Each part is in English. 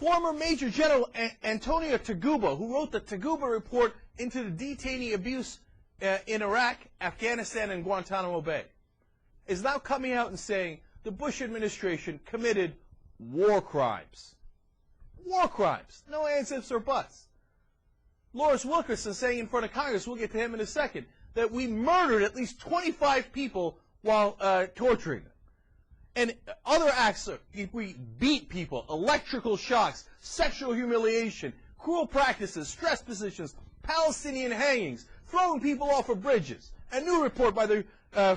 Former Major General Antonio Taguba, who wrote the Taguba Report into the detainee abuse in Iraq, Afghanistan, and Guantanamo Bay, is now coming out and saying the Bush administration committed war crimes. War crimes. No ands, ifs, or buts. Lawrence Wilkerson saying in front of Congress, we'll get to him in a second, that we murdered at least 25 people while torturing them. And other acts, we beat people, electrical shocks, sexual humiliation, cruel practices, stress positions, Palestinian hangings, throwing people off of bridges. A new report by the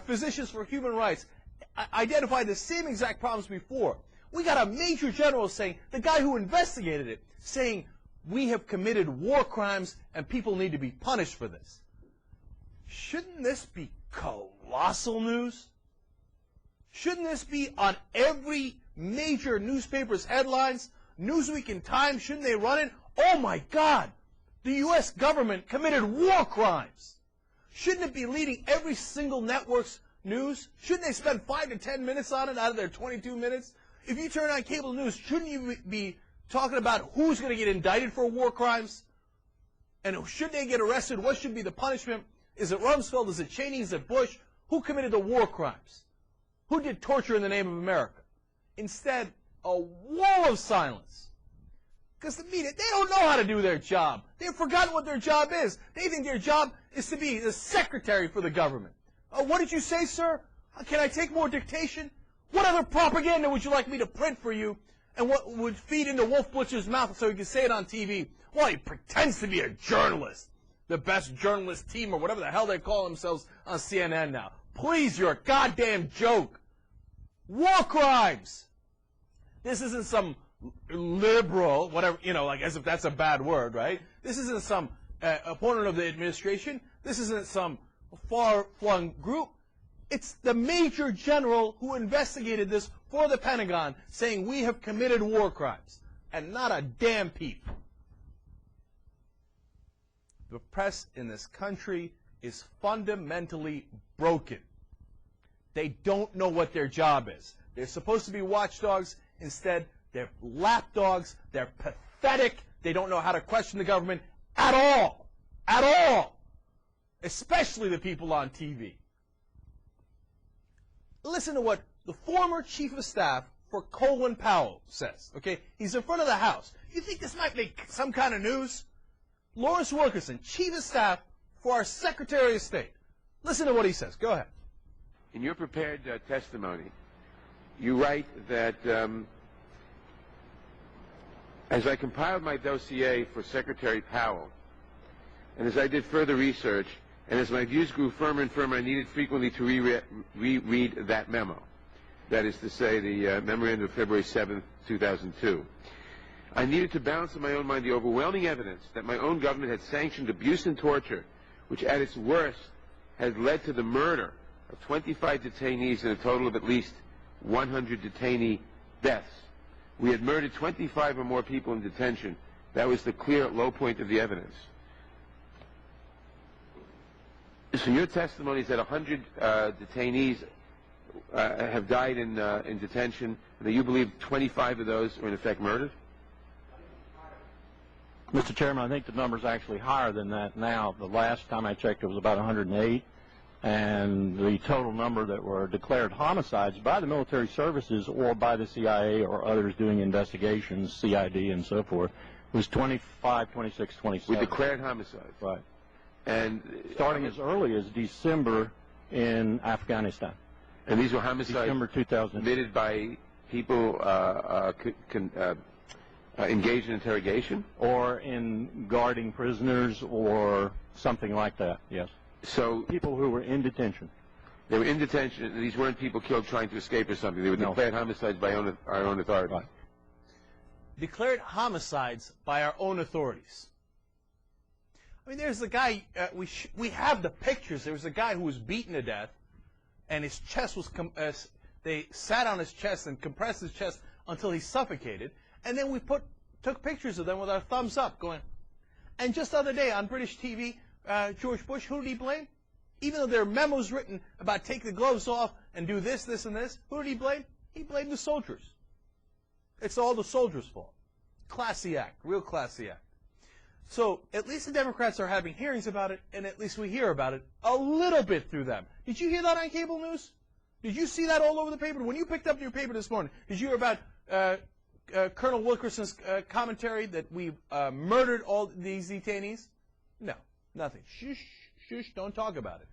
Physicians for Human Rights identified the same exact problems before. We got a major general saying, the guy who investigated it, saying, we have committed war crimes and people need to be punished for this. Shouldn't this be colossal news? Shouldn't this be on every major newspaper's headlines? Newsweek and Time, shouldn't they run it? Oh my God, the U.S. government committed war crimes. Shouldn't it be leading every single network's news? Shouldn't they spend 5 to 10 minutes on it out of their 22 minutes? If you turn on cable news, shouldn't you be talking about who's going to get indicted for war crimes? And should they get arrested? What should be the punishment? Is it Rumsfeld? Is it Cheney? Is it Bush? Who committed the war crimes? Who did torture in the name of America? Instead, a wall of silence. Because the media, they don't know how to do their job. They've forgotten what their job is. They think their job is to be the secretary for the government. What did you say, sir? Can I take more dictation? What other propaganda would you like me to print for you? And what would feed into Wolf Blitcher's mouth so he can say it on TV? Well, he pretends to be a journalist. The best journalist team or whatever the hell they call themselves on CNN now. Please, you're a goddamn joke. War crimes. This isn't some liberal, whatever, like as if that's a bad word, right? This isn't some opponent of the administration. This isn't some far-flung group. It's the major general who investigated this for the Pentagon saying we have committed war crimes. And not a damn peep. The press in this country is fundamentally broken. They don't know what their job is. They're supposed to be watchdogs. Instead, they're lapdogs. They're pathetic. They don't know how to question the government at all. At all. Especially the people on TV. Listen to what the former chief of staff for Colin Powell says. Okay? He's in front of the House. You think this might make some kind of news? Lawrence Wilkerson, chief of staff for our Secretary of State. Listen to what he says. Go ahead. In your prepared testimony, you write that as I compiled my dossier for Secretary Powell, and as I did further research, and as my views grew firmer and firmer, I needed frequently to reread that memo. That is to say, the memorandum of February 7th, 2002. I needed to balance in my own mind the overwhelming evidence that my own government had sanctioned abuse and torture, which at its worst had led to the murder of 25 detainees and a total of at least 100 detainee deaths. We had murdered 25 or more people in detention. That was the clear low point of the evidence. So your testimony is that 100 detainees have died in detention, and that you believe 25 of those were in effect murdered? Mr. Chairman, I think the number's actually higher than that now. The last time I checked, it was about 108. And the total number that were declared homicides by the military services or by the CIA or others doing investigations, CID and so forth, was 25, 26, 27. We declared homicides. Right. And starting as early as December in Afghanistan. And these were homicides December 2000. committed by people engaged in interrogation? Or in guarding prisoners or something like that, yes. So people who were in detention. They were in detention. These weren't people killed trying to escape or something. They were declared homicides by our own authorities. Right. Declared homicides by our own authorities. I mean, there's the guy, we have the pictures. There was a guy who was beaten to death, and his chest was, they sat on his chest and compressed his chest until he suffocated. And then we took pictures of them with our thumbs up going. And just the other day on British TV, George Bush, who did he blame? Even though there are memos written about take the gloves off and do this, this, and this, who did he blame? He blamed the soldiers. It's all the soldiers' fault. Classy act, real classy act. So at least the Democrats are having hearings about it, and at least we hear about it a little bit through them. Did you hear that on cable news? Did you see that all over the paper? When you picked up your paper this morning, did you hear about Colonel Wilkerson's commentary that we murdered all these detainees? No, nothing. Shush, shush, don't talk about it.